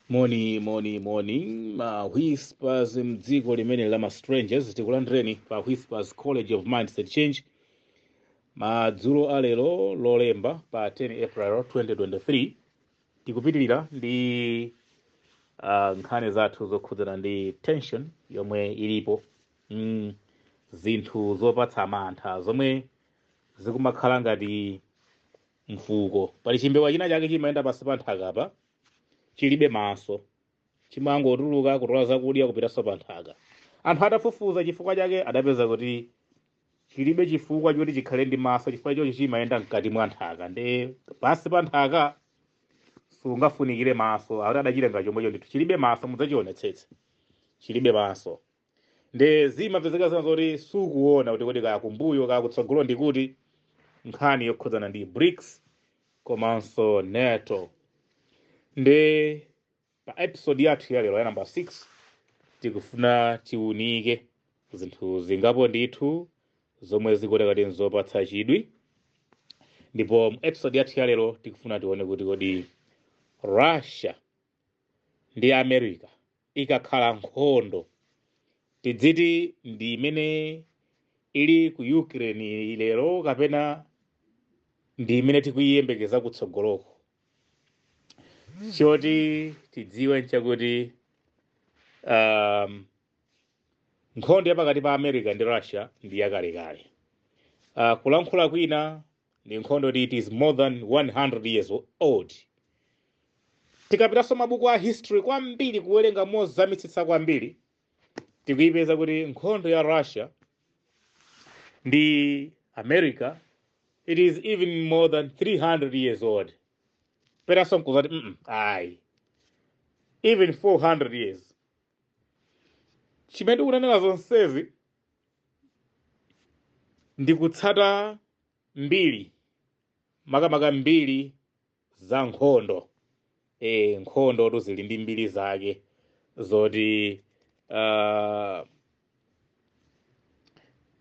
Morning. Whispers mdziko limene lama strangers tikulandireni pa Whispers College of Mindset Change madzulo alero lolemba pa 10 April 2023 tikupitirira ndi nkhani zathu zokhudzana ndi tension yomwe ilipo zinthu zopatsa mantha zomwe zikumakhala ngati mfuko. Pali chimbewa china chake chimayenda pansi pa nthaka apa chilibe maso chimangotuluka kutola zakudya kupitanso pa nthaka. Anthu atafufuza chifukwa chake adapeza kuti chilibe chifukwa choti chikhale ndi maso chifukwa chochi chimayenda mkati mwa nthaka ndi pansi pa nthaka sungafunikire maso. Akuti adachilenga chomwecho ndithu chilibe maso, mudzachionetsetse chilibe maso ndi zimapezeka zina zoti sukuona kuti kodi kaya kumbuyo kaya kutsogolo ndikuti. Nkhani yokhudzana ndi BRICS komanso NATO. Ndi pa episode yathu ya lero ya number 6 tikufuna tiunike zinthu zingapo ndithu zomwe zikuoneka kuti nzopatsa chidwi. Ndipo mu episode yathu ya lero tikufuna tione kuti kodi Russia ndi America ikakhala nkhondo tidziti ndi imene ili ku Ukraine lero kapena ndi imene tikuyiyembekeza kutsogoloko. Choti tidziwe nchakuti nkhondo yapakati pa America ndi Russia ndi yakalekale. Kulankhula kwina ndi nkhondo kuti it is more than 100 years old. Tikapitanso mabuku a history kwambiri kuwerenga mozamitsitsa kwambiri tikuyipeza kuti nkhondo ya Russia ndi America it is even more than 300 years old. Peterson kuzati even 400 years. Chimene unanena zonsezi ndi kutsata mbiri makamaka mbiri za nkhondo. Nkhondo tuzili ndi mbiri zake zoti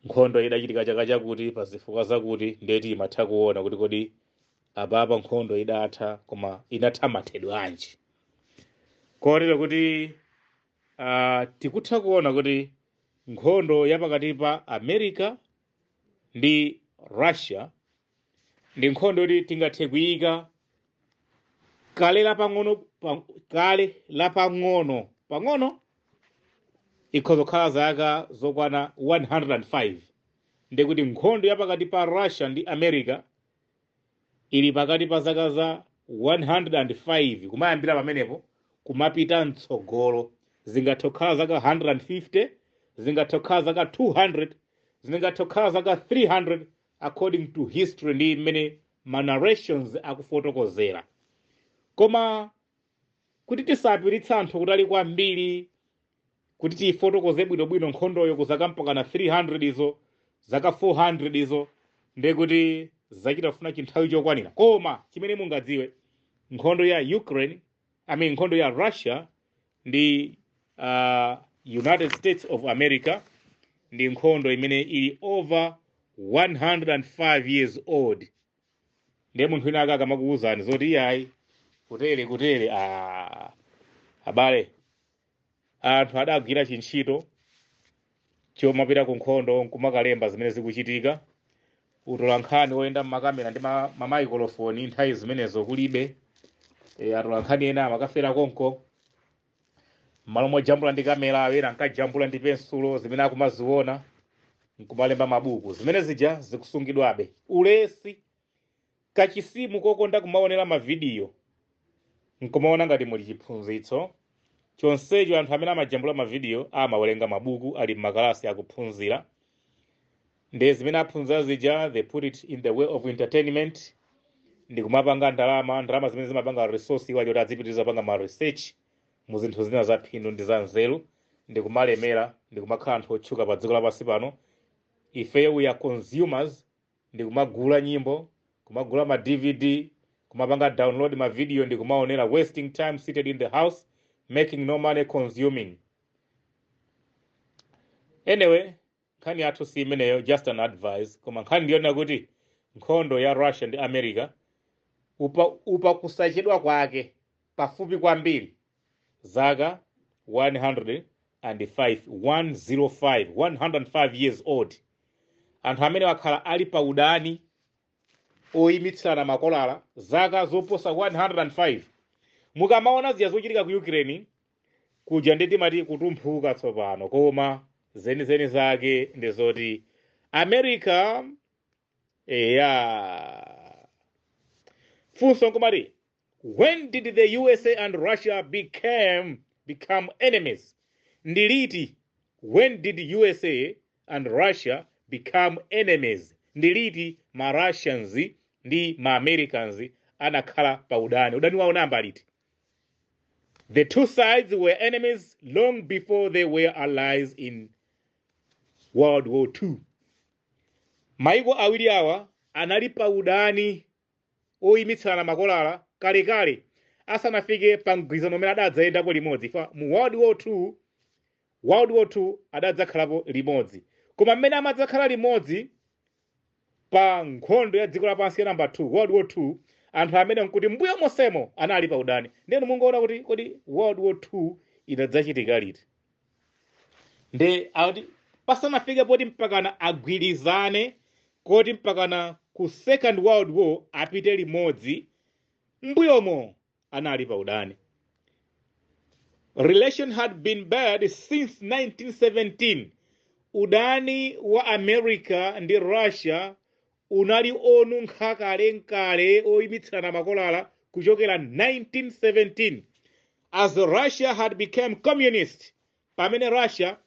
nkhondo idachitika chaka chakuti pa zifukwa zakuti ndeti imatha kuona kuti kodi apapa nkhondo idatha koma inatha mathedwe anji. Kotero kuti tikutha kuona kuti nkhondo yapakati pa America ndi Russia ndi nkhondo kuti tingathe kuyika kale lapang'ono ikhoza kukhala zaka zokwana 105. ndi kuti nkhondo yapakati pa Russia ndi America ili pakati pa zaka za 105 kumayambira pamenepo kumapita mtsogolo. Zingathe kukhala zaka 150, zingathe kukhala zaka 200, zingathe kukhala zaka 300 according to history ndi mmene ma narrations akufotokozera. Koma kuti tisapiritsa anthu kutali kwambiri kuti tifotokoze bwinobwino nkhondoyo kuzaka mpakana 300 izo zaka 400 izo ndi kuti zachita kufuna chinthawi chokwanira. Koma chimene mungadziwe nkhondo ya Ukraine nkhondo ya Russia ndi United States of America ndi nkhondo imene ili over 105 years old. Ndiye munthu wina akamakuwuzani zoti iyayi kutere abale anthu adagwira chintchito chomapita ku nkhondo nkumakalemba zimene zikuchitika. Utola nkhani oyenda mmakamera ndi mamayikolofoni nthawi zimenezo kulibe. Atola nkhani ena amakafera konko malo mojambula ndi kamera ena ankajambula ndi pensulo zimene akumaziona nkumalemba mabuku. Zimene zija zikusungidwabe ulesi kachisimu kokonda kumaonera mavidiyo nkumaona ngati muli chiphunzitso. Chonsecho anthu amene amajambula mavidiyo amawerenga mabuku ali mmakalasi akuphunzira. Ndi zimene aphunzira zija they put it in the way of entertainment. Ndi kumapanga ndalama zimene zimapanga resource iwacho kuti adzipitiriza panga ma research mu zinthu zina za phindu ndi za nzeru. Ndi kumalemera ndi kumakhala anthu otchuka pa dziko lapansi pano. Ife we are consumers. Ndi kumagula nyimbo, kumagula ma DVD, kumapanga download ma video ndi kumaonera, wasting time seated in the house making no money consuming. Anyway, nkhani yathu si imeneyo, just an advice. Koma nkhani ndiyona kuti nkhondo ya Russia ndi America upa kusachedwa kwake pafupi kwambiri zaka 105 years old. Anthu amene wakhala ali pa udani oyimitsana makolala zaka zoposa 105. Mukamaona ziya zochitika ku Ukraine kuja nditi mati kutumphuka tsopano, koma zenizeni zake ndizoti America funso nkomati, when did the USA and Russia become enemies? Ndiliti, when did USA and Russia become enemies? Ndiliti ma Russians ndi ma Americans anakhala pa udani. Udani wawo namba liti? The two sides were enemies long before they were allies in World War II. Maiko awiri awa anali pa udani oyimitsana makolala kalekale asanafike pa mgwirizano umene adadzayendako limodzi. Mu World War II adadzakhalapo limodzi, koma mmene amadzakhala limodzi pa nkhondo ya dziko lapansi ya namba 2 World War II, anthu amene nkuti mbuyo mosemo anali pa udani. Ndenu mungoona kuti kodi World War II idadzachitika liti? Nde akuti pasanafike poti mpakana agwirizane koti mpakana ku Second World War apite limodzi, mbuyomo anali pa udani. Relation had been bad since 1917. Udani wa America ndi Russia unali onunkha kale oyimitsana makolala kuchokera 1917, as Russia had become communist. Pamene Russia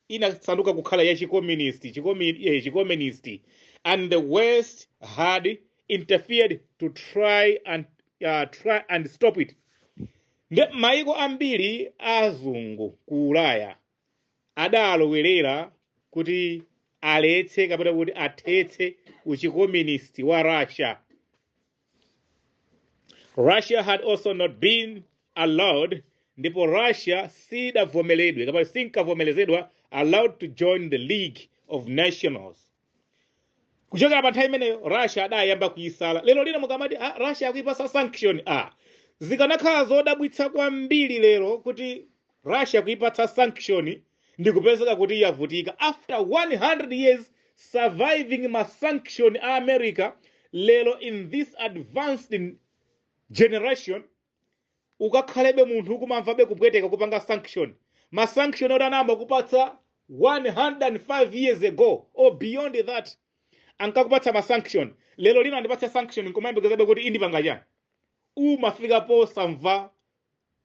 inasanduka kukhala ya chikomunisti, and the West had interfered to try and stop it. Maiko ambiri azungu ku Ulaya adalowerera kuti aletse kapena kuti athetse uchikomunisti wa Russia. Russia had also not been allowed, ndipo Russia sidavomeledwe kapena sinkavomelezedwa allowed to join the League of Nations. Kuchokera pa nthawi imene Russia adayamba kuyisala. Lero lino mukamati Russia akuyipasa sanction, zikanakhala zodabwitsa kwambiri lero kuti Russia kuyipatsa sanction ndi kupezeka kuti yavutika. After 100 years surviving ma sanction a America, lero in this advanced generation ukakhalebe munthu kumamvabe kupweteka kupanga sanction. Ma sanction odanamba kupatsa 105 years ago or beyond that ankakupatsa ma sanction. Lero lino andipatsa sanction nkumayembekezebe kuti indipanga chani. Umafika po samva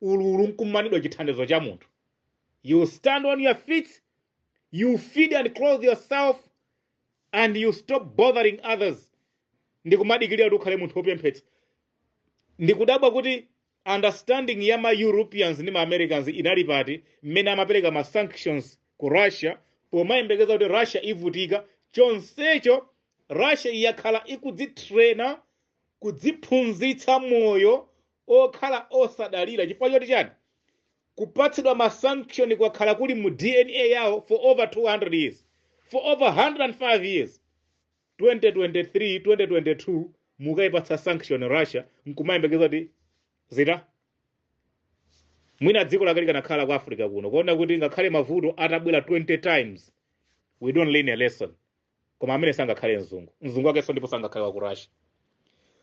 ululu nkumanidwa chithandizo cha munthu. You stand on your feet, you feed and clothe yourself, and you stop bothering others. Ndikumadikirira kuti ukhale munthu opemphetsa. Ndikudabwa kuti understanding ya ma Europeans ndi ma Americans inali pati mmene amapereka ma sanctions ku Russia, pomayembekeza kuti Russia ivutika. Chonsecho Russia iyakhala ikudzitraina kudziphunzitsa moyo okhala osadalira. Chifukwa choti chani? Kupatsidwa ma sanction kwakhala kuli mu DNA yawo for over 200 years, for over 105 years. 2023 2022 mukayipatsa sanction Russia nkumayembekeza kuti zita mwina dziko lakali kanakhala ku Africa kuno kuona kuti ngakhale mavuto atabwera 20 times we don't learn a lesson. Koma amene sangakhale mzungu akenso ndipo sangakhale wa ku Russia.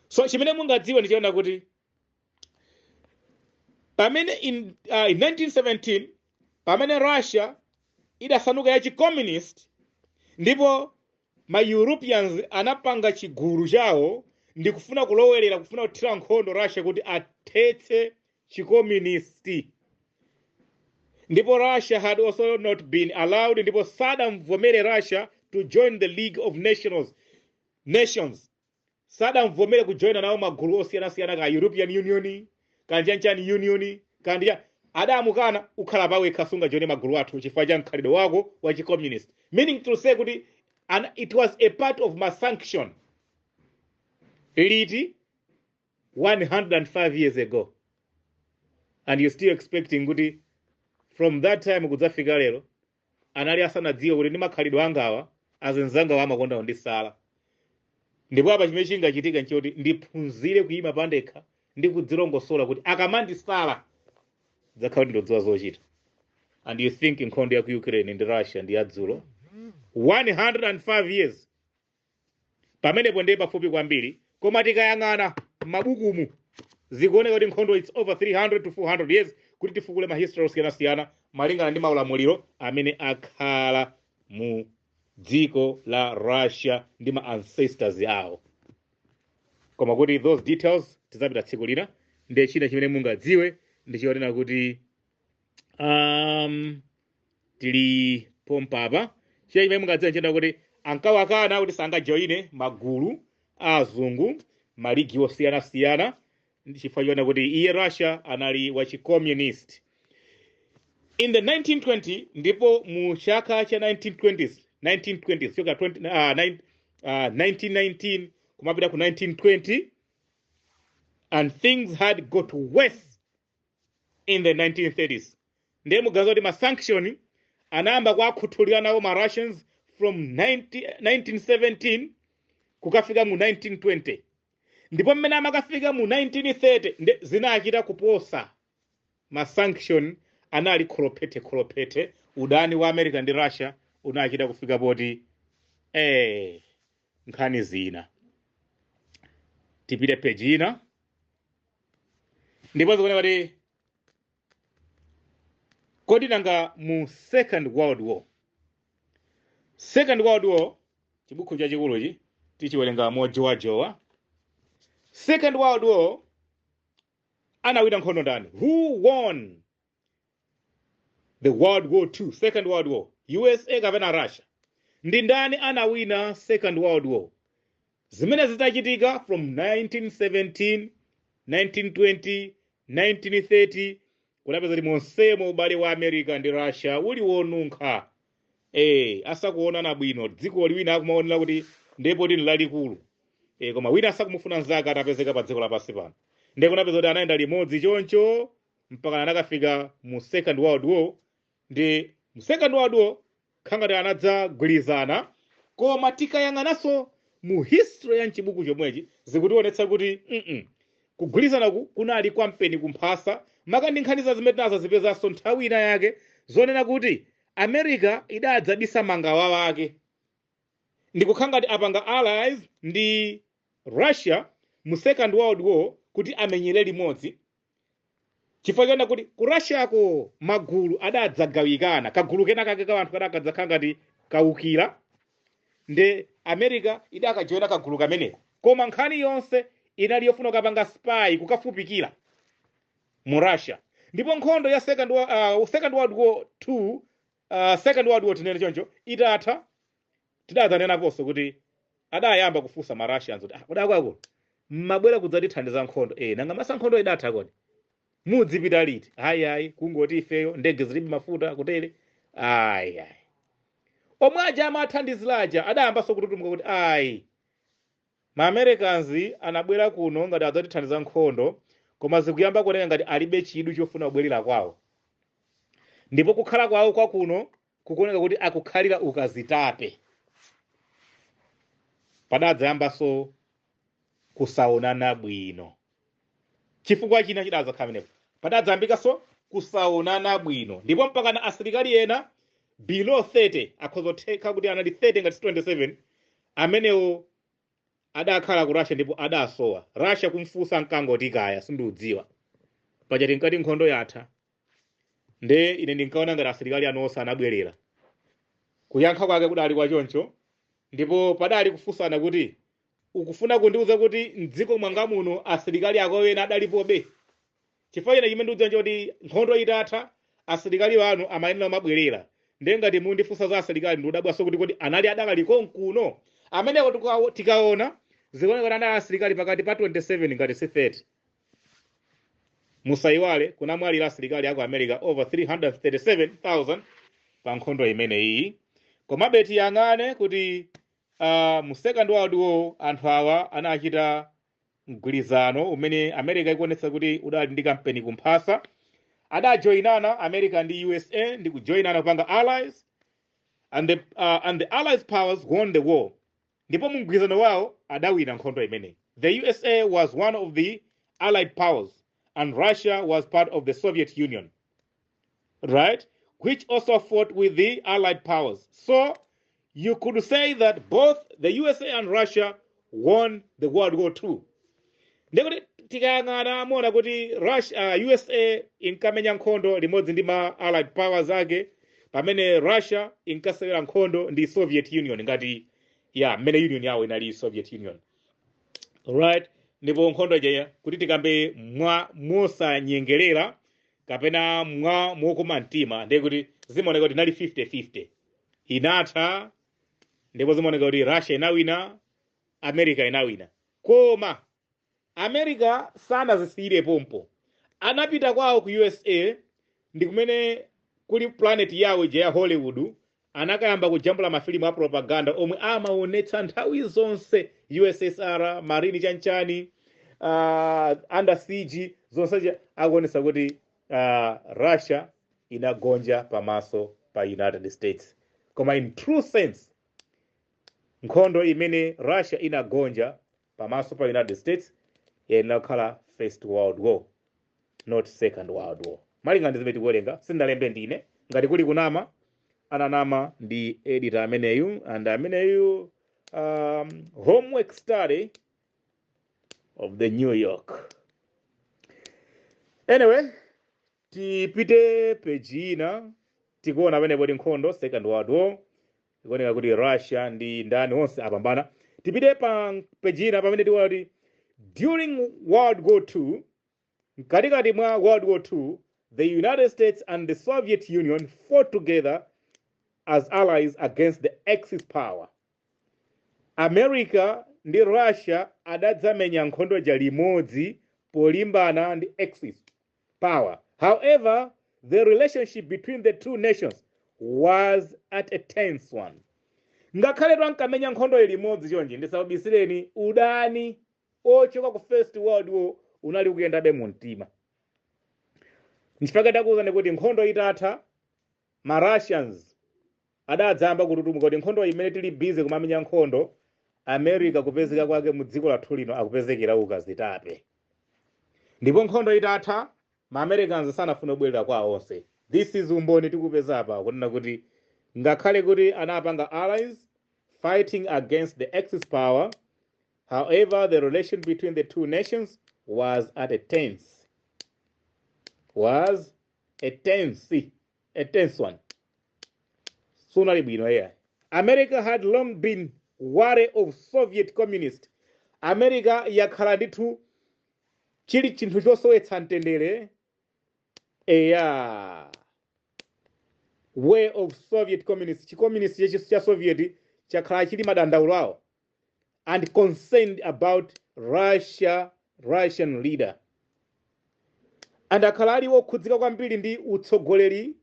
So chimene mungadziwe ndi chiona kuti pamene in 1917 pamene Russia idasanuka ya chicommunist, ndipo ma Europeans anapanga chigulu chawo ndi kufuna kulowerera kufuna kuthira nkhondo Russia kuti athetse chicommunisti. Ndipo Russia had also not been allowed, ndipo sadamvomere Russia to join the League of Nations. Sadamvomere kujoina nawo magulu osiyana-siyana ka European Union, kanjanchani Union, kandiya adamukana ukhala pawe kasunga joine magulu athu chifukwa cha mkhalidwe wako wa chicommunist. Meaning to say kuti and it was a part of my sanction. Liti 105 years ago. And you're still expecting kuti from that time kudzafika lero anali asanadziwe kuti ndi makhalidwe angawa azenzanga wa makonda ondisala. Ndipo apa chimene chingachitika nchoti ndiphunzire kuyima pandekha ndi kudzilongosola kuti akamandisala zakhala ndodziwa zochita. And you think nkhondo ya ku Ukraine ndi Russia ndi yadzulo 105 years pamenepo ndiye pafupi kwambiri, koma tikayang'ana mabukumu zikuoneka kuti nkhondo it's over 300 to 400 years, kuti tifukule mahistory osiyanasiyana malingana ndi maulamuliro amene akhala mu dziko la Russia ndi ma ancestors awo. Koma kuti those details tizapita tsiku lina. Ndiye china chimene mungadziwe ndichionena kuti tili pompapa china chimene mungadziwe nchenda kuti ankawakana kuti sangajoine magulu azungu maligi osiyanasiyana chifukwa chionena kuti iye Russia anali wachicommunist. In the 1920 ndipo mu chaka cha 1920s choka 1919 kumapita ku 1920, and things had got worse in the 1930s. Ndiye mugaza kuti masanction anayamba kwakhuthulira nawo ma Russians from 1917 kukafika mu 1920, ndipo mmene amakafika mu 1930 zinachita kuposa. Masanction anali kholophete udani wa America ndi Russia unachita kufika poti nkhani zina. Tipite page ina ndipo zikuoneka kuti kodi nanga mu Second World War chibukhu chachikuluchi tichiwerenga mojowajowa. Second World War anawina nkhondo ndani? Who won the World War II? Second World War, USA kapena Russia? Ndi ndani anawina Second World War? Zimene zitachitika from 1917, 1920, 1930 kunapeza kuti monsemo ubale wa America ndi Russia uli wonunkha. Asakuonana bwino, dziko liwina akumaonera kuti ndipo tili lalikulu. Koma wina asakumufuna nzaka atapezeka pa dziko lapansi pano. Ndiye kunapeza kuti anayenda limodzi choncho mpaka anakafika mu Second World War. Ndi mu Second World War khangati anadzagwirizana, koma tikayang'ananso mu history ya chibuku chomwechi zikutionetsa kuti kugwirizana kunali kwampeni kumphasa. Maka ndi nkhani zimene tinazazipezanso nthawi ina yake zonena kuti America idadzabisa mangawa wake ndikukhangati apanga allies ndi Russia mu Second World War kuti amenyere limodzi. Chifukwa chona kuti ku Russia ko magulu adadzagawikana, kagulu kena kake ka anthu kadakadzakhangati kaukira, nde America idakajoina kagulu kameneko. Koma nkhani yonse inali yofuna kapanga spy kukafupikira mu Russia. Ndipo nkhondo ya Second World War II, Second World War tinene choncho itatha, tidadzanena poso kuti adayamba kufusa ma Russians kuti kudakwako mabwera kudzatithandiza nkhondo. Nanga masa nkhondo idatha kodi mudzipita liti? Ayi kungoti ifeyo ndege zilibe mafuta kutere. Ayi omwe aja amathandiziraja adayambanso kututumuka kuti ma Americans anabwera kuno ngati adzatithandiza nkhondo, koma zikuyamba kuoneka ngati alibe chidwi chofuna kubwerera kwawo. Ndipo kukhala kwawo kwa kuno kukuoneka kuti akukhalira ukazitape. Padadzayambanso kusaonana bwino. Chifukwa china chidadzakhala pamenepo. Padadzayambikanso kusaonana bwino. Ndipo mpaka na asilikali ena below 30 akhozotheka kuti anali 30 ngati 27 amenewo adakhala ku Russia ndipo adasowa. Russia kumfusa mkangoti kaya sindiudziwa. Pajati nkati nkhondo yatha. Nde ine ndinkaona ngati asilikali anonse anabwerera. Kuyankha kwake kudali kwa choncho. Ndipo padali kufusana kuti ukufuna kundiuza kuti mdziko mwanga muno asilikali akowena adalipobe. Chifukwa ine chimene ndiudziwa kuti nkhondo itatha asilikali wanu amayenera mabwerera. Nde ngati mundifusa za asilikali ndudabwaso kuti kodi anali adakali konkuno. Amenewo tikaona zikuoneka kuti anali asilikali pakati pa 27 ngati si 30. Musaiwale kunamwalira asilikali aku America over 337,000 pa nkhondo imene iyi. Komabe tiyang'ane kuti mu Second World War anthu awa anachita mgwirizano umene America ikuonetsa kuti udali ndi kampeni kumphasa. Adajoinana America ndi USA ndi kujoinana kupanga allies, and the allies powers won the war. Ndipo mu mgwirizano wawo adawina nkhondo imene. The USA was one of the allied powers and Russia was part of the Soviet Union. right? Which also fought with the Allied powers. So you could say that both the USA and Russia won the World War II. Ndekuti tikayang'ana amona kuti USA inkamenya nkhondo limodzi ndi ma Allied powers ake, pamene Russia inkasewera nkhondo ndi Soviet Union, ngati mmene union yawo inali Soviet Union, right? Ndipo nkhondo ija kuti tikambe mosanyengerera kapena mokoma mtima, ndekuti zimaoneka kuti inali 50-50, inatha, ndipo zimaoneka kuti Russia inawina, America inawina. Koma America sanazisiyire pompo, anapita kwawo ku USA, ndi kumene kuli planet yawo ija ya Hollywood, anakayamba kujambula mafilimu a propaganda omwe amaonetsa nthawi zonse USSR, Marine chanchani, Under Siege, zonse akuonesa kuti Russia inagonja pamaso pa United States. Koma in true sense, nkhondo imene Russia inagonja pamaso pa United States inakhala First World War, not Second World War. Malinga ndizimene tikuwerenga, sindalembe ndine, ngati kuli kunama, ananama ndi editor ameneyu, and ameneyu homework study of the New York. Anyway, tipite page ina, tikuona pene kuti nkhondo Second World War, tikuoneka kuti Russia ndi ndani onse apambana. Tipite pa page ina pamene tikuona kuti during World War II, katikati mwa World War II, the United States and the Soviet Union fought together as allies against the Axis power. America ndi Russia adadzamenya nkhondo ja limodzi polimbana ndi Axis power. However, the relationship between the two nations was at a tense one. Ngakhale twankamenya nkhondo limodzi chonje, ndisawubisireni udani ochoka ku First World War unali kuyendabe mu mtima. Nchifukwa takuwuzani kuti nkhondo itatha, ma Russians adadzamba kututumuka kuti nkhondo imene tili busy kumamenya nkhondo, America kupezeka kwake mu dziko lathu lino akupezekera ukazitape. Ndipo nkhondo itatha, ma Americans sanafuna kubwerera kwa onse. This is umboni tikupeza apa kunena kuti ngakhale kuti anapanga allies fighting against the Axis power, however the relation between the two nations was at a tense. Was a tense one. Sooner bwino here. America had long been wary of Soviet communists. America yakhala ndithu chili chinthu chosowetsa mtendere way of Soviet communists. Chicommunist cha Soviet chakhala chili madandaulo awo, and concerned about Russian leader. And akhala ali wokhudzika kwambiri ndi utsogoleri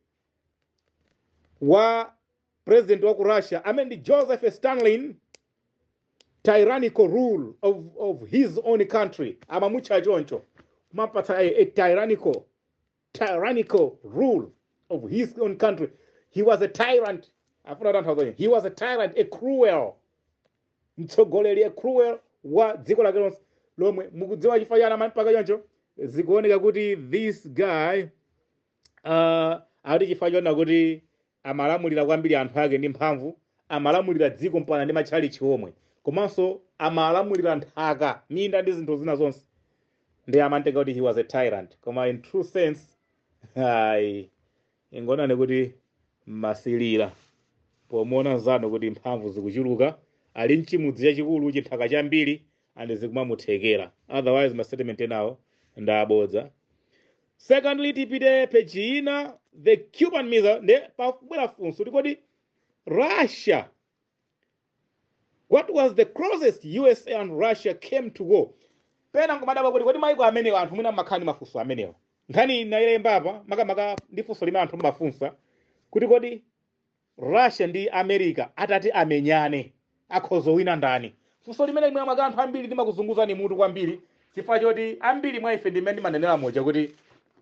wa president wa ku Russia, amene Joseph Stalin, tyrannical rule of his own country. Amamutcha choncho mapatsa a tyrannical rule of his own country. He was a tyrant. He was a tyrant, a cruel mtsogoleri, a cruel wa dziko lake lonse lomwe mukudziwa chifukwa chani mpaka choncho zikuoneka kuti this guy ali chifukwa chona kuti amalamulira kwambiri anthu ake ndi mphamvu, amalamulira dziko mpana ndi matchalichi omwe, komanso amalamulira nthaka, minda ndi zinthu zina zonse, ndi amantenga kuti he was a tyrant. Koma in true sense ingonane kuti masilira pomona zanu kuti mphamvu zikuchuluka, ali mchimudzi chachikulu chinthaka chambiri and zikumamuthekera. Otherwise ma statement enawo ndabodza. Secondly, tipite page ina, the Cuban Missile, ne pakubwera funso tikoti Russia, what was the closest USA and Russia came to war? Pena ngomadaba kuti kodi maiko amenewa anthu mwina makhani mafunso amenewa. Nkhani nayilemba apa makamaka ndi funso limene anthu mafunsa kuti kodi Russia ndi America atati amenyane akhoza wina ndani. Funso limene limwe mwa anthu ambiri limakuzunguzani mutu kwambiri, chifukwa choti ambiri mwa ife ndimene manenera moja kuti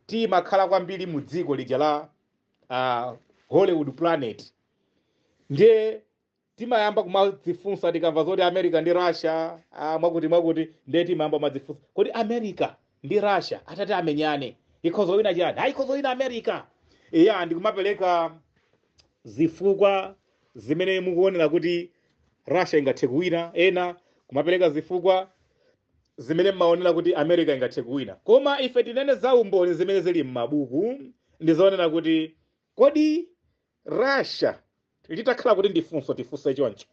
timakhala kwambiri mu dziko lija la Hollywood planet. Ndiye timayamba kumadzifunsa tikamva zoti America ndi Russia mwakuti ndiye timayamba madzifunsa kodi America ndi Russia atati amenyane ikhoza wina chani? Hayi ikhoza wina America. iya ndikumapereka zifukwa zimene mukuonera kuti Russia ingathe kuwina, ena kumapereka zifukwa zimene mmaonera kuti America ingathe kuwina. Koma ife tinene za umboni zimene zili m'mabuku ndizoonera kuti kodi Russia litakhala kuti ndifunso tifunse choncho,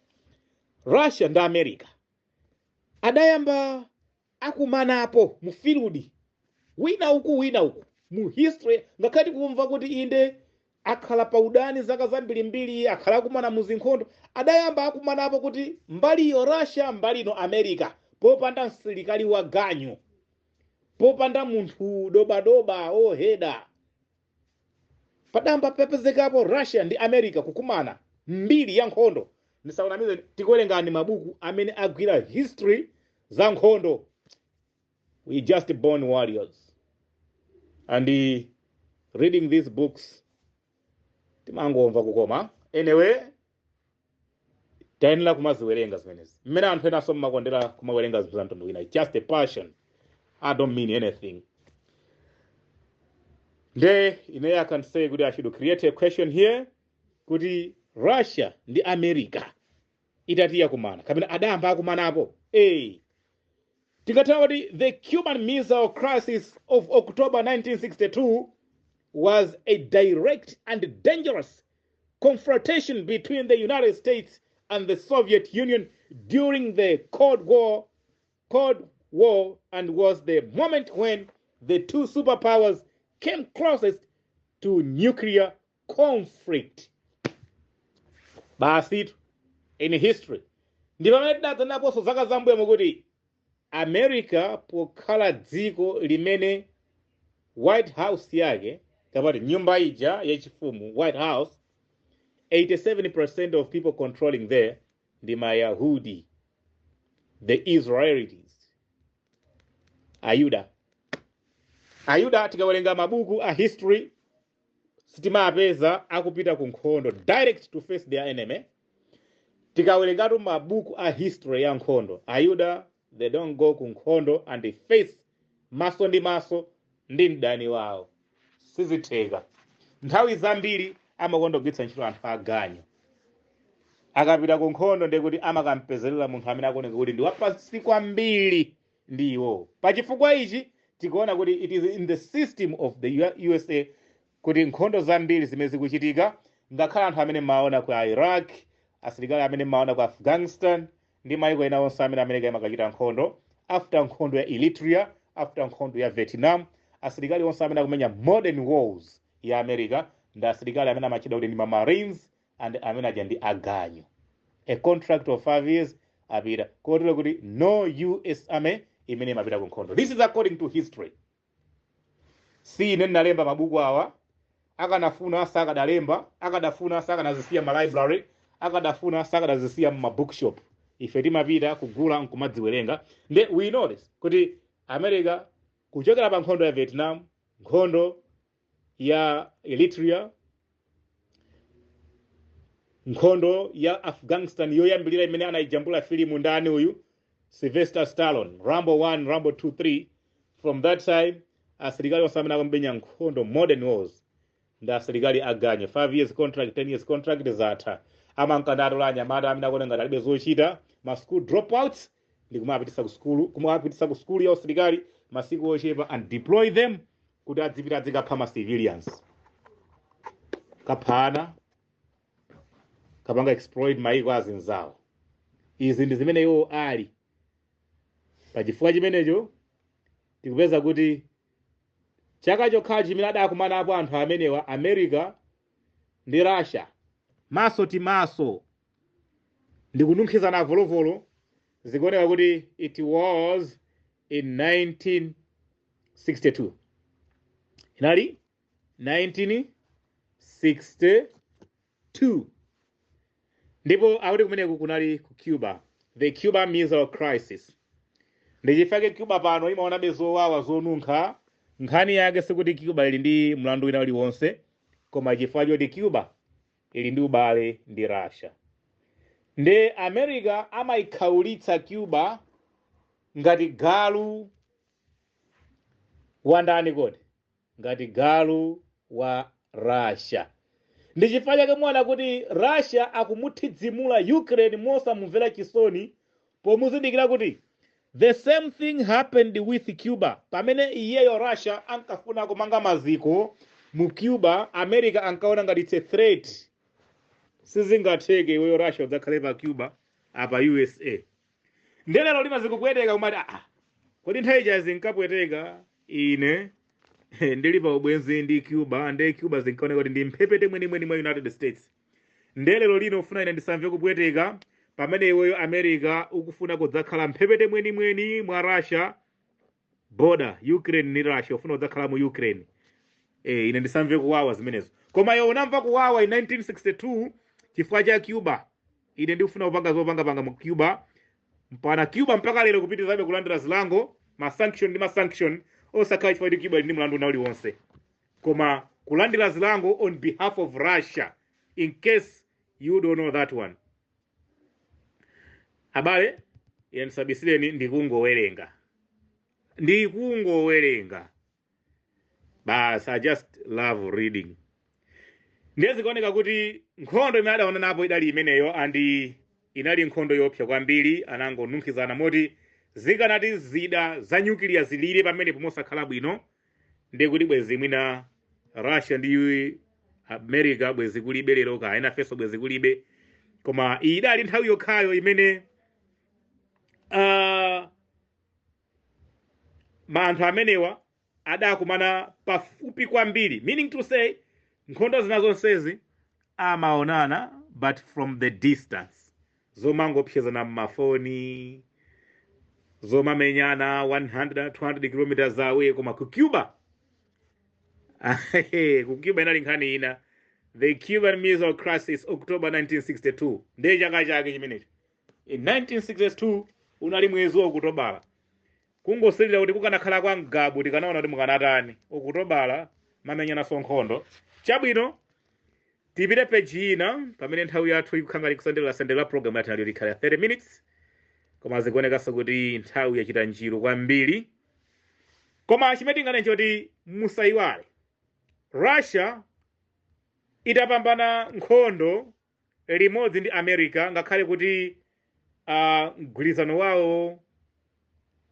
Russia ndi America adayamba akumanapo mu field wina uku mu history, ngakhale kumva kuti inde akhala pa udani zaka zambirimbiri, akhala akumana mu zinkhondo, adayamba akumanapo kuti mbali yo Russia mbali no America, popanda msilikali wa ganyu, popanda munthu dobadoba oheda, padamba pepezekapo Russia ndi America kukumana mbiri ya nkhondo. Ndisaunamize tikuwerengani mabuku amene agwira history za nkhondo. We just born warriors, and reading these books timangomva kukoma. Anyway, tayenera kumaziwerenga zimenezi. Mmene anthu ena so mmakondera kumawerenga zinthu za mtundu wina. It's just a passion. I don't mean anything. I can say kuti I should create a question here kuti Russia ndi America itatiya kumana kapena adayamba akumanapo. Tikatawa kuti the Cuban Missile Crisis of October 1962 was a direct and dangerous confrontation between the United States and the Soviet Union during the Cold War, and was the moment when the two superpowers came closest to nuclear conflict. Basi in history ndipamene tidadzanaponso zaka zambuyo kuti America pokhala dziko limene White House yake kapati nyumba ija yachifumu White House, 87% of people controlling there ndi Mayahudi, the Israelis, Ayuda tikawerenga mabuku a history sitimapeza akupita ku nkhondo direct to face their enemy. Tikawerengatu mabuku a history ya nkhondo, Ayuda they don't go ku nkhondo and they face maso ndi maso ndi mdani wawo, sizitheka. Nthawi zambiri amakondogwitsa ntchito anthu aganyu, akapita ku nkhondo ndekuti amakampezerera munthu amene akuoneka kuti ndi wapansi kwambiri ndiwo. Pachifukwa ichi tikuona kuti it is in the system of the USA kuti nkhondo zambiri zimene zikuchitika, ngakhala anthu amene maona ku Iraq, asilikali amene maona ku Afghanistan ndi maiko ena onse amene America imakachita nkhondo, after nkhondo ya Eritrea, after nkhondo ya Vietnam, asilikali onse amene akumenya modern wars ya America ndi asilikali amene amachita kuti ndi ma Marines and amene aja ndi aganyu. A contract of 5 years apita kotero kuti no US Army imene imapita ku nkhondo. This is according to history. Si ine nalemba mabuku awa, akanafuna sakadalemba, akadafuna sakanazisiya ma library, akadafuna sakadazisiya ma bookshop. Ife timapita kugula nkumadziwerenga. We know this kuti America kuchokera pa nkhondo ya Vietnam, nkhondo ya Eritrea, nkhondo ya Afghanistan yoyambilira imene anayijambula filimu ndani uyu Sylvester Stallone, Rambo 1, Rambo 2, 3. From that time asilikali onse amene akumenya nkhondo modern wars ndi asilikali aganye. 5 years contract, 10 years contract zatha. Amankandatu anyamata amene akuona ngati alibe zochita, ma school dropouts ndi kumapitisa ku school ya asilikali masiku ochepa and deploy them kuti adzipita adzikapha ma civilians, kaphana kapanga exploit maiko azinzawo. Izi ndi zimene iwo ali. Pachifukwa chimenecho tikupeza kuti chaka chokha chimene adakumanapo anthu amenewa America ndi Russia maso ti maso ndi kununkhizana volovolo, zikuoneka kuti it was in 1962. Inali 1962. Ndipo akuti kumeneku kunali ku Cuba, the Cuban Missile Crisis. Ndichifake Cuba pano imaona bezowawa zonunkha, nkhani yake sikuti Cuba ili ndi mlandu wina uliwonse, koma chifukwa choti Cuba ili ndi ubale ndi Russia. Nde America amaikhaulitsa Cuba ngati galu wa ndani kodi? Ngati galu wa Russia. Ndichifanya kemwana kuti Russia akumuthidzimula Ukraine mosamumvera chisoni pomuzindikira kuti the same thing happened with Cuba. Pamene iyeyo Russia ankafuna kumanga maziko mu Cuba, America ankaona ngati it's a threat. Sizingatheke iweyo Russia udzakhale pa Cuba apa USA. Ndelero lina zikupweteka kumati kodi nthawi ija zinkapweteka ine ndili pa ubwenzi ndi Cuba, ndi Cuba zinkaoneka kuti ndi mphepete mwenimweni mwa United States. Ndelero lino ufuna ine ndisamve kupweteka pamene iweyo America ukufuna kudzakhala mphepete mwenimweni mwa Russia border Ukraine ni Russia, ufuna kudzakhala mu Ukraine. Ine ndisamve kuwawa zimenezo. Koma iwe unamva kuwawa in 1962 chifukwa cha Cuba. Ine ndikufuna kupanga zopanga mu Cuba. Mpana Cuba mpaka lero kupitizabe kulandira zilango, ma sanction osakhala chifukwa kuti Cuba ndi mlandu na uliwonse. Koma kulandira zilango on behalf of Russia, in case you don't know that one. Abale, yanisabisireni ndikungowerenga. But I just love reading. Ndezi kuoneka kuti nkhondo imene adaona napo idali imeneyo andi inali nkhondo yopsa kwambiri, anangonunkhizana moti zikanati zida za nyukiliya zilire pamene pomosakhala bwino, ndekuti bwezi mwina Russia ndi America bwezi kulibe lero ka ena feso bwezi kulibe. Koma idali nthawi yokhayo imene anthu amenewa adakumana pafupi kwambiri, meaning to say nkhondo zina zonsezi amaonana but from the distance. Zomangopsezana mafoni, zomamenyana 100-200 kilometers away. Koma ku Cuba inali nkhani ina, the Cuban Missile Crisis, October 1962. Ndiye chaka chake chimenecho. In 1962 unali mwezi wa Okutobala. Kungosilira kuti kukanakhala kwa Ngabu tikanaona kuti mukanatani Okutobala mamenyana nkhondo. Chabwino tipite page ina pamene nthawi yathu ikukhanga likusendera program yathu ali likhala 30 minutes. Koma zikuonekanso kuti nthawi yachita njiro kwambiri. Koma chimene tinganene kuti musayiwale, Russia itapambana nkhondo limodzi ndi America, ngakhale kuti mgwirizano wawo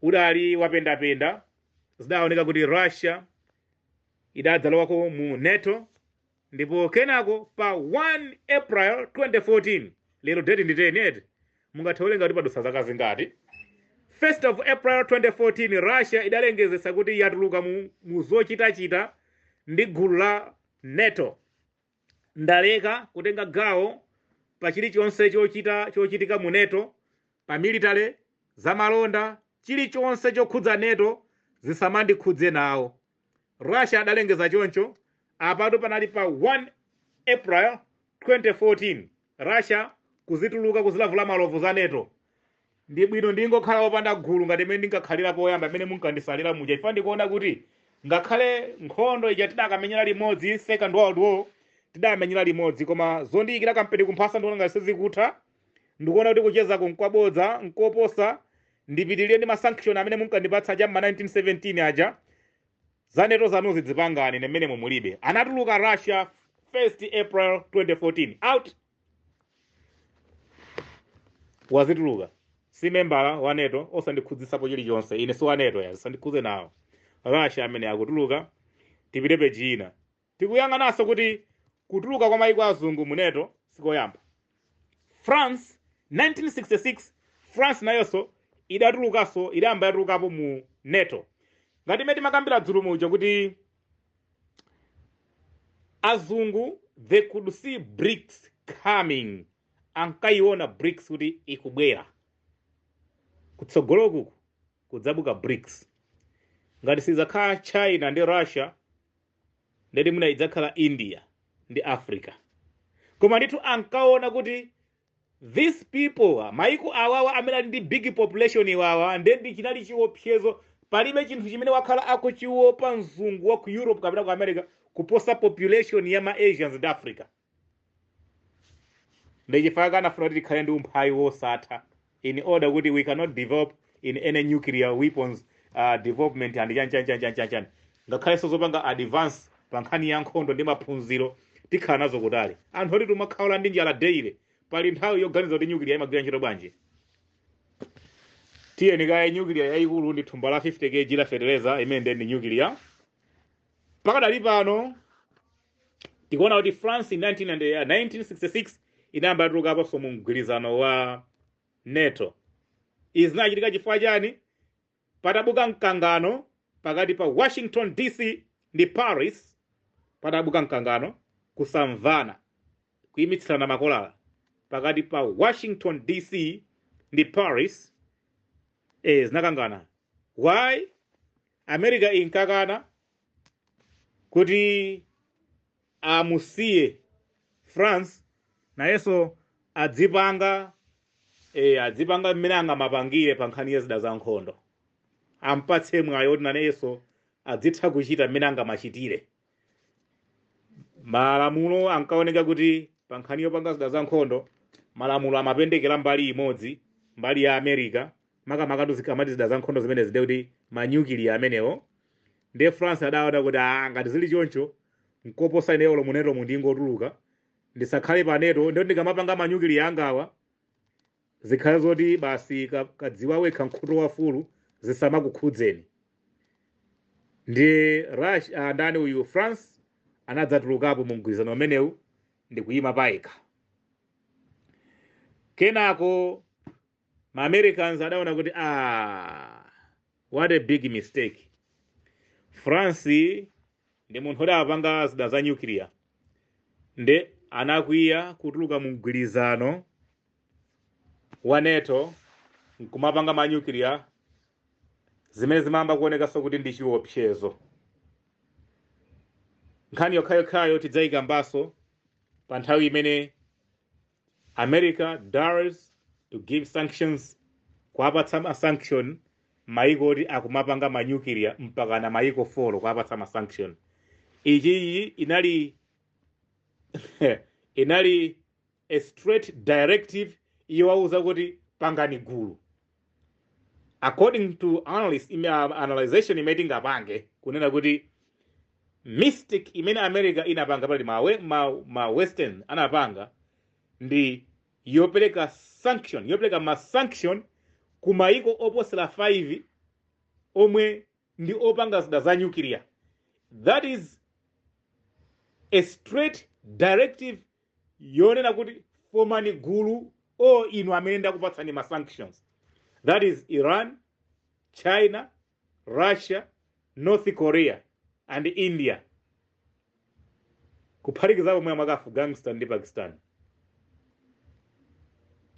udali wapendapenda, zidaoneka kuti Russia idadzalowako mu NATO, ndipo kenako pa 1 April 2014, lero date ndi 10 mungathawelenga kuti padusa zaka zingati. 1st of April 2014 Russia idalengezesa kuti yatuluka mu zochitachita ndi gulu la NATO, ndaleka kutenga gawo pa chilichonse chochitika mu NATO, pa military, zamalonda, chilichonse chokhudza NATO zisamandikhudze nawo. Russia adalengeza choncho. Apatu panali pa 1 April 2014 Russia kuzituluka kuzilavula malovu za NATO. Ndi bwino ndingokhala wopanda gulu ngati imene ndingakhalira poyamba imene munkandisalira muja. Ifa ndikuona kuti ngakhale nkhondo ija tidakamenyera limodzi, Second World War tidakamenyera limodzi, koma zondiyikira kampeni kumphasa ndiona ngati sizikutha. Ndikuona kuti kucheza kunkwabodza nkoposa ndipitirire ndi masanction amene munkandipatsa ja ma 1917 aja. Za NATO zanuzi dzipangani nemene mulibe. Anatuluka Russia 1st April 2014 out. Wazituluka si member wa NATO, osandikhudzisapo chilichonse. Ine si wa NATO ya sandikhudze nawo. Russia amene akutuluka. Tipite page ina tikuyang'ananso kuti kutuluka kwa maiko azungu mu NATO sikoyamba. France 1966 France nayonso idatulukaso, idayamba yatulukapo mu NATO. Ngati meti makambira dzulo muja kuti azungu they could see BRICS coming, ankaiona BRICS kuti ikubwera kutsogolo kuku kudzabuka BRICS. Ngati sizakhala China ndi Russia, ndeti muna idzakhala India ndi Africa. Koma ndithu ankaona kuti these people, maiko awawa amene ali ndi big population iwawa, ndeti chinali chiopsezo. Palibe chinthu chimene wakhala akuchiopa mzungu wa ku Europe kapena ku America kuposa population ya ma Asians ndi Africa. Ndechifaka anafuna kuti tikhale ndi umphawi wosatha, in order kuti we cannot develop in any nuclear weapons development and chan. Ngakhale sozopanga advance pa nkhani ya nkhondo ndi maphunziro tikhala nazo kutali. Anthu oti timakhala ndi njala daily, pali nthawi yoganiza kuti nyukiliya imagwira ntchito bwanji. Tiyeni kaye nyukiliya yayikulu ndi thumba la 50 kg la fertilizer imene ndi nyukiliya. Pakadali pano tikuona kuti France in 1966 inayamba yatulukapo mu mgwirizano wa NATO. Izi zinachitika chifukwa chani? Patabuka mkangano pakati pa Washington DC ndi Paris, patabuka mkangano kusamvana kuyimitsirana makolala pakati pa Washington DC ndi Paris. Zinakangana. Why? America inkakana kuti amusiye France nayenso adzipanga mmene angamapangire pa nkhani ya zida za nkhondo. Ampatse mwayi oti nayenso adzitha kuchita mmene angamachitire. Malamulo ankaoneka kuti pa nkhani yopanga zida za nkhondo malamulo amapendekera mbali imodzi, mbali ya America, makamaka zikamati zida za nkhondo zimene zide kuti manyukiliya amenewo. Ndiye France adaona kuti ngati zili choncho nkoposa ineyo lomunero mundingotuluka ndisakhale pa NATO, ndiye ndikamapanga manyukiliya angawa zikhale zoti basi kadziwa wekha nkhutu wafulu zisamakukhudzeni. Ndi Russia ndani uyu France anadzatulukapo mu mgwirizano umenewu ndi kuyima payekha. Kenako ma Americans adaona kuti what a big mistake. France ndi munthu oti apanga zida za nyukiliya, ndi anakwiya kutuluka mu mgwirizano wa NATO nkumapanga manyukiliya zimene zimayamba kuonekanso kuti ndi chiopsezo. Nkhani yokhayokhayo tidzayikambanso pa nthawi imene America dares to give sanctions, kuapatsa ma sanction maiko oti akumapanga manyukiliya mpaka na maiko folo kuapatsa ma sanction. Iyi inali a straight directive iwauza kuti pangani gulu. According to analysts, analyzation imene tingapange kunena kuti mistake imene America inapanga pali ma western anapanga ndi yopereka ma sanction ku maiko oposera 5 omwe ndi opanga zida za nyukiliya. That is a straight directive yonena kuti formani gulu inu amene ndakupatsani ma sanctions. That is Iran, China, Russia, North Korea and India, kuphatikizapo mwa maka Afghanistan ndi Pakistan.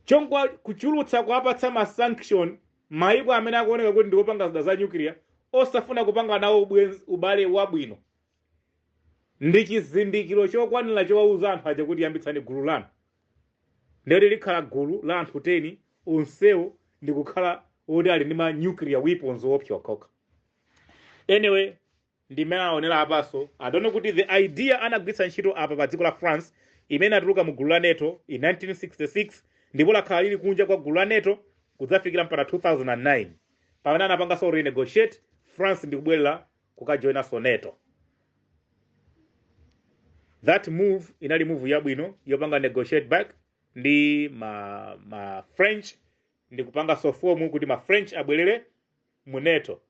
Chongwa kuchulutsa kuapatsa ma sanction maiko amene akuoneka kuti ndiopanga zida za nyukiliya osafuna kupanga nawo ubale wabwino. Ndi chizindikiro chokwanira chowauza anthu aja kuti yambitsani gulu lanu. Ndiyoti likhala gulu la anthu 10 onsewo ndi kukhala oti ali ndi ma nuclear weapons opyokoka. Anyway, ndimene aonera apaso adone kuti the idea anagwiritsa ntchito apa pa dziko la France imene atuluka mu gulu la NATO in 1966 ndipo lakhala lili kunja kwa gulu la NATO kudzafikira mpaka 2009 pamene anapanganso renegotiate France ndi kubwerera kukajoinanso NATO. That move inali move yabwino yopanga negotiate back ndi ma French ndi kupanga sofomu kuti ma French abwerere mu NATO.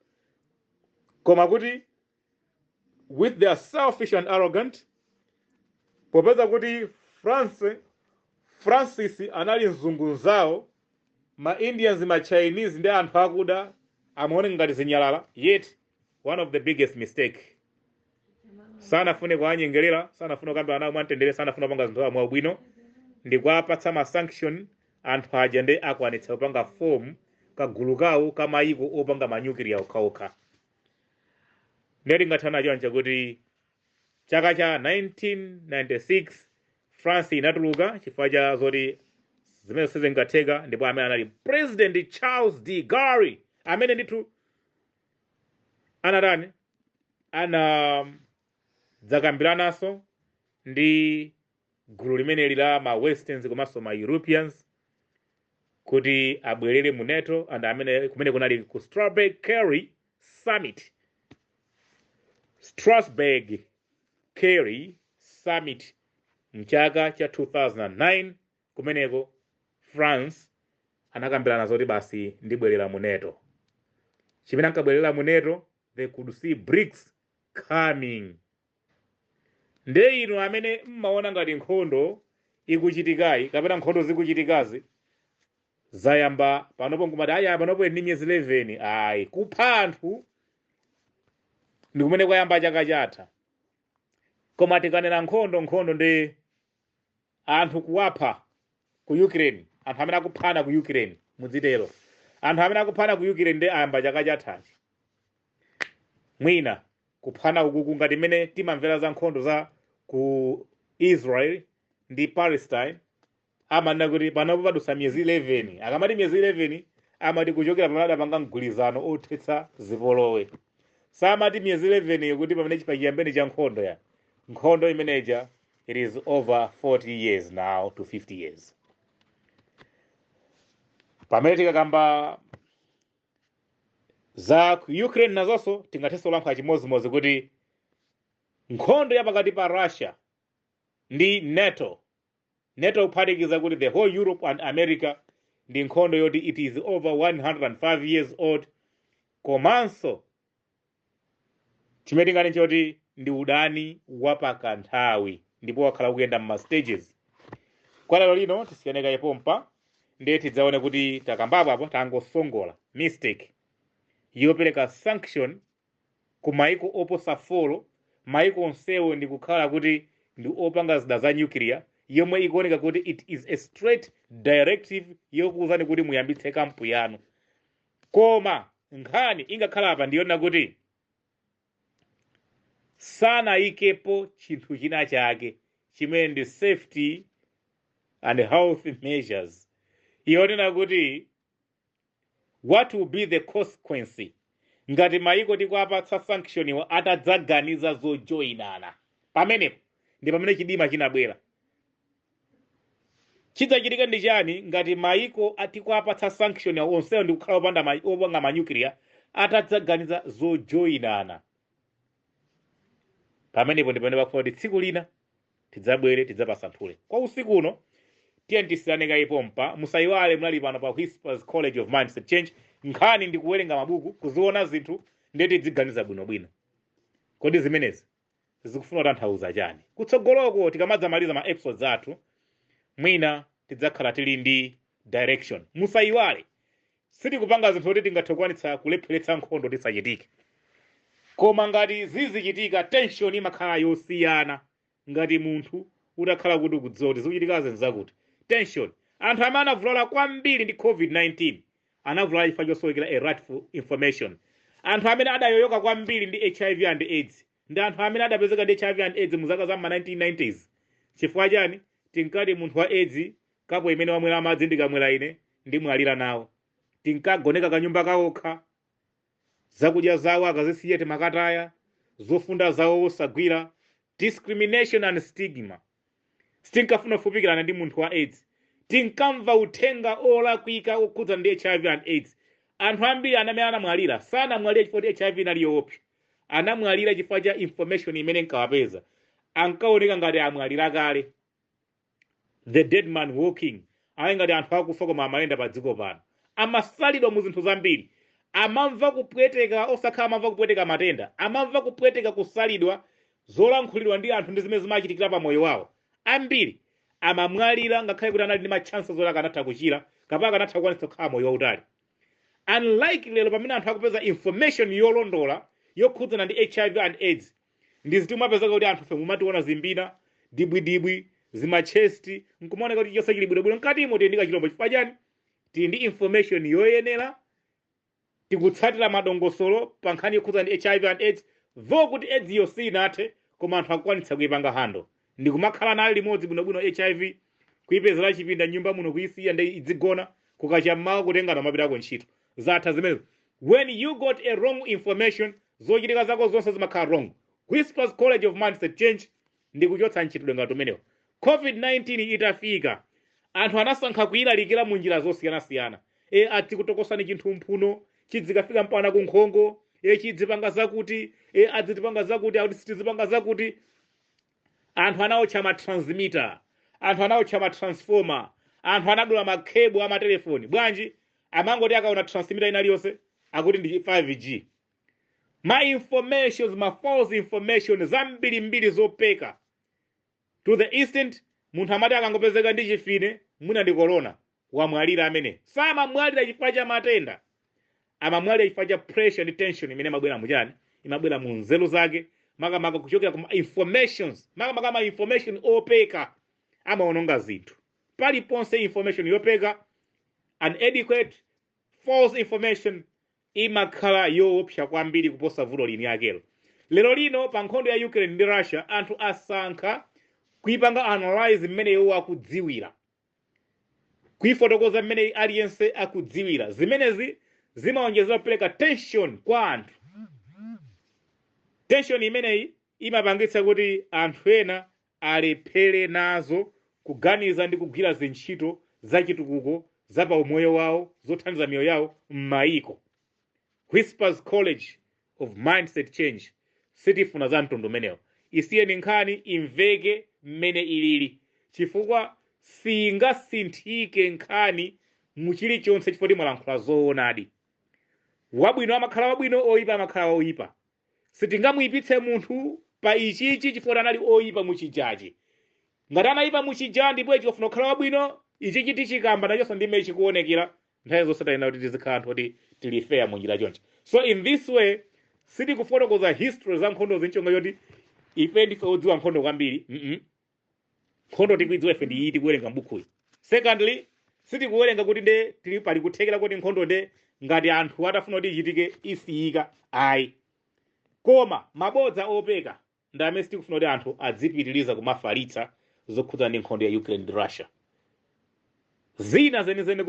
Koma kuti with their selfish and arrogant, popeza kuti Francis anali mzungu zawo, ma Indians, ma Chinese ndi anthu akuda amaone ngati zinyalala, yet one of the biggest mistake. Sana fune kwa anyengerera, sana fune kamba anawo mwantendere, sana fune panga zinthu amwe bwino, ndi kwapatsa ma sanction anthu aja ndi akwanitsa kupanga form kagulu kawo kamayiko opanga manyukiliya okhaokha. Ndeti ngathana choncho kuti chaka cha 1996 France inatuluka chifukwa cha zoti zimene sizingatheka, ndipo amene anali President Charles de Gaulle amene ndithu anatani dzakambiranaso ndi gulu limene la ma westerns komanso ma Europeans kuti abwerere mu NATO, and amene kumene kunali ku Strasbourg Kerry Summit. Strasbourg Kerry Summit mchaka cha 2009 kumeneko France anakambirana zoti basi ndibwerera mu NATO. Chimene ankabwerera mu NATO, they could see BRICS coming. Nde ino amene mmaona ngati nkhondo ikuchitikayi kapena nkhondo zikuchitikazi zayamba panopo ngumati aya panopo ndi miyezi 11 ayi kupha anthu ndi kumene kwayamba chaka chatha. Koma tikanena nkhondo ndi anthu kuwapha ku Ukraine, anthu amene akuphana ku Ukraine mudzitero. Anthu amene akuphana ku Ukraine ndi ayamba chaka chathachi. Mwina kuphana ukuku ngati mene timamvera za nkhondo za ku Israel ndi Palestine amanena kuti panopo padusa miyezi 11. Akamati miyezi 11 amati kuchokera pamene adapanga mgwirizano othetsa zipolowe. Samati miyezi 11 yokuti pamene chipachiyambeni cha nkhondo ya nkhondo imeneja, it is over 40 years now to 50 years. Pamene tikakamba za Ukraine nazonso tingathenso lankha chimozimozi kuti nkhondo ya pakati pa Russia ndi NATO kuphatikiza kuti the whole Europe and America ndi nkhondo yoti it is over 105 years old. Komanso chimene ngati choti ndi udani wapakanthawi ndipo wakhala kuyenda mma stages. Kwa lero lino tisiyaneka yepompa ndiye tidzaone kuti takambapo apo tangosongola mistake yopereka sanction ku maiko oposa folo. Maiko onsewo ndi kukhala kuti ndi opanga zida za nuclear yomwe ikuoneka kuti it is a straight directive yokuwuzani kuti muyambitse kampu yanu. Koma nkhani ingakhala apa ndiyona kuti sanayikepo chinthu china chake chimene ndi safety and health measures. Ionena kuti what will be the consequence ngati maiko tikuapatsa sanction iwo atadzaganiza zojoyinana. Pamenepo ndi pamene chidima chinabwera. Chidzachitika ndi chani ngati maiko atikuapatsa sanction iwo onsewo ndi kukhala opanga manyukliya atadzaganiza zojoyinana. Pamenepo ndi pamene pakufuna kuti tsiku lina tidzabwere tidzapasanthule. Kwa usiku uno tiye tisiyaneka ipompa. Musayiwale mnali pano pa Whispers College of Mindset Change. Nkhani ndi kuwerenga mabuku, kuziona zinthu ndeti dziganiza bwinobwino. Kodi zimenezi zikufuna tanthauza chani? Kutsogoloko tikamadzamaliza ma episodes athu mwina tidzakhala tili ndi direction. Musayiwale sitikupanga zinthu kuti tingathe kulepheretsa nkhondo tisachitike. Koma ngati zizichitika tension imakhala yosiyana. Ngati munthu utakhala kuti ukudziwa kuti zikuchitika zinthu zakuti tension. Anthu amene anavulala kwambiri ndi COVID-19 anavulala chifukwa chosowekera a rightful information. Anthu amene adayoyoka kwambiri ndi HIV and AIDS ndi anthu amene adapezeka ndi HIV and AIDS mu zaka za 1990s. Chifukwa chani? Tinkati munthu wa AIDS kapo imene wamwera amadzi ndikamwera ine ndimwalira nawo. Tinkagoneka kanyumba kaokha. Zakudya zawo akazisiya timakataya. Zofunda zawo osagwira. Discrimination and stigma. Tinkafuna kufupikirana ndi munthu wa AIDS. Tinkamva uthenga olakwika okhudza ndi HIV and AIDS. Anthu ambiri amene anamwalira sanamwalira chifukwa kuti HIV inali yoopsa. Anamwalira chifukwa cha information imene nkawapeza. Ankaoneka ngati amwalira kale. The dead man walking. Ayi ngati anthu akufa koma amayenda pa dziko pano. Amasalidwa mu zinthu zambiri. Amamva kupweteka osakhala amamva kupweteka matenda. Amamva kupweteka kusalidwa zolankhulidwa ndi anthu ndi zimene zimachitikira pa moyo wawo. Ambiri amamwalira ngakhale kuti anali ndi machances oti akanatha kuchira kapena akanatha kukwanitsa kukhala moyo wautali. Unlike lero pamene anthu akupeza information yolondola yokhudzana ndi HIV and AIDS. Ndi zinthu mapezeka kuti anthu fe mumationa zimbina, dibwidibwi, zimachesti, nkumaoneka kuti chonse chili bwinobwino mkatimo tiyendika chilombo. Chifukwa chani? Tili ndi information yoyenera, tikutsatira madongosolo pa nkhani yokhudzana ndi HIV and AIDS. Though kuti AIDS yo sinathe koma anthu akukwanitsa kuyipanga hando. Ndi kumakhala nayo limodzi bwinobwino HIV kuyipezera chipinda nyumba muno kuyisiya ndi idzigona kukacha mmawa kutengana mapitako ntchito. Zatha zimenezo. When you got a wrong information zochitika zako zonse zimakhala wrong. Whispers College of Mindset Change ndi kuchotsa ntchitidwe ngati umenewo. COVID-19 itafika anthu anasankha kuyilalikira mu njira zosiyanasiyana. Ati kutokosani chinthu mphuno chidzikafika mpana ku nkhongo. Chidzipanga zakuti adzitipanga zakuti akuti sitizipanga zakuti. anthu anaotcha ma transmitter, anthu anaotcha ma transformer, anthu anadula makebo ama telefoni. Bwanji amangoti akaona transmitter inaliyonse akuti ndi 5G. Ma informations, ma false information zambiri zopeka. To the instant munthu amati akangopezeka ndi chifine mwina ndi corona wamwalira amene. Samamwalira chifukwa cha matenda, amamwalira chifukwa cha pressure ndi tension imene imabwera muchani, imabwera mu nzeru zake, makamaka kuchokera ku informations, makamaka ma information opeka amaononga zinthu. Paliponse information yopeka, inadequate, false information imakhala yoopsa kwambiri kuposa vuto lini yakelo. Lero lino pa nkhondo ya Ukraine ndi Russia anthu asankha kuipanga analyze mmene iwo akudziwira, kuifotokoza mmene aliyense akudziwira. Zimenezi zimaonjezera kupereka tension kwa anthu. Tension imeneyi imapangitsa kuti anthu ena alephere nazo kuganiza ndi kugwira zintchito zachitukuko za pa umoyo wawo zothandiza miyoyo yawo m'mayiko. Whispers College of Mindset Change sitifuna za mtundu menewo. Isiyeni nkhani imveke mmene ilili, chifukwa singasinthike nkhani muchilichonse chifukwa timalankhula zoonadi. Wabwino amakhala wabwino, oyipa amakhala oyipa. Sitingamuyipitse munthu pa ichichi chifukwa anali oyipa muchijaji. Ngati anayipa muchija ndipo chikufuna kukhala wabwino, ichichi tichikamba nachonso ndime chikuonekera nthawi zonse tayena kuti tizikhala anthu kuti tili fair munjira chonchi. So in this way sitikufotokoza history za nkhondo zinchonga yoti ife ndife odziwa nkhondo kwambiri. Nkhondo tikuidziwa ife ndi iyi tikuwerenga m'bukuyi. Secondly, sitikuwerenga kuti nde tili pali kuthekera kuti nkhondo nde ngati anthu atafuna kuti ichitike isiyika ayi. Koma mabodza opeka ndi amene sitikufuna kuti anthu adzipitiliza kumafalitsa zokhudza ndi nkhondo ya Ukraine ndi Russia. Zina zenizene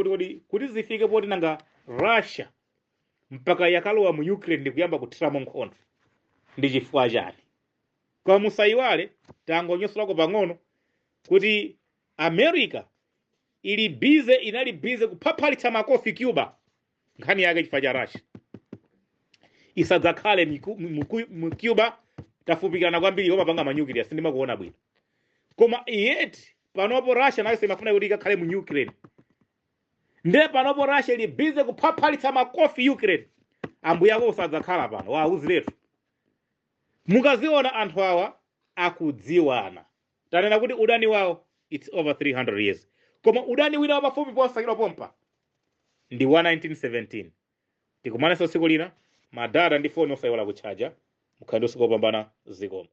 kuti zifike poti nanga Russia mpaka yakalowa mu Ukraine ndi kuyamba kuthiramo nkhondo ndi chifukwa chani. Kwa musayiwale tangonyonsolako pang'ono kuti America inali bize kuphaphalitsa makofi Cuba nkhani yake chifukwa cha Russia. Isadzakhale mu Cuba tafupikana kwambiri yomapanga manyukiliya sindimakuona bwino. Koma yet panopo Russia nayo imafuna kuti ikakhale mu Ukraine. Nde panopo Russia ili bize kuphaphalitsa makofi Ukraine. Ambuya ako usadzakhala pano wauziretu. Mukaziona anthu awa akudziwana. Tanena kuti udani wawo it's over 300 years. Koma udani wina wapafupi posakira pompa ndi wa 1917. Tikumananso tsiku lina madada ndi foni osayiwala kuchaja. Mukhale ndi usiku wopambana zikomo.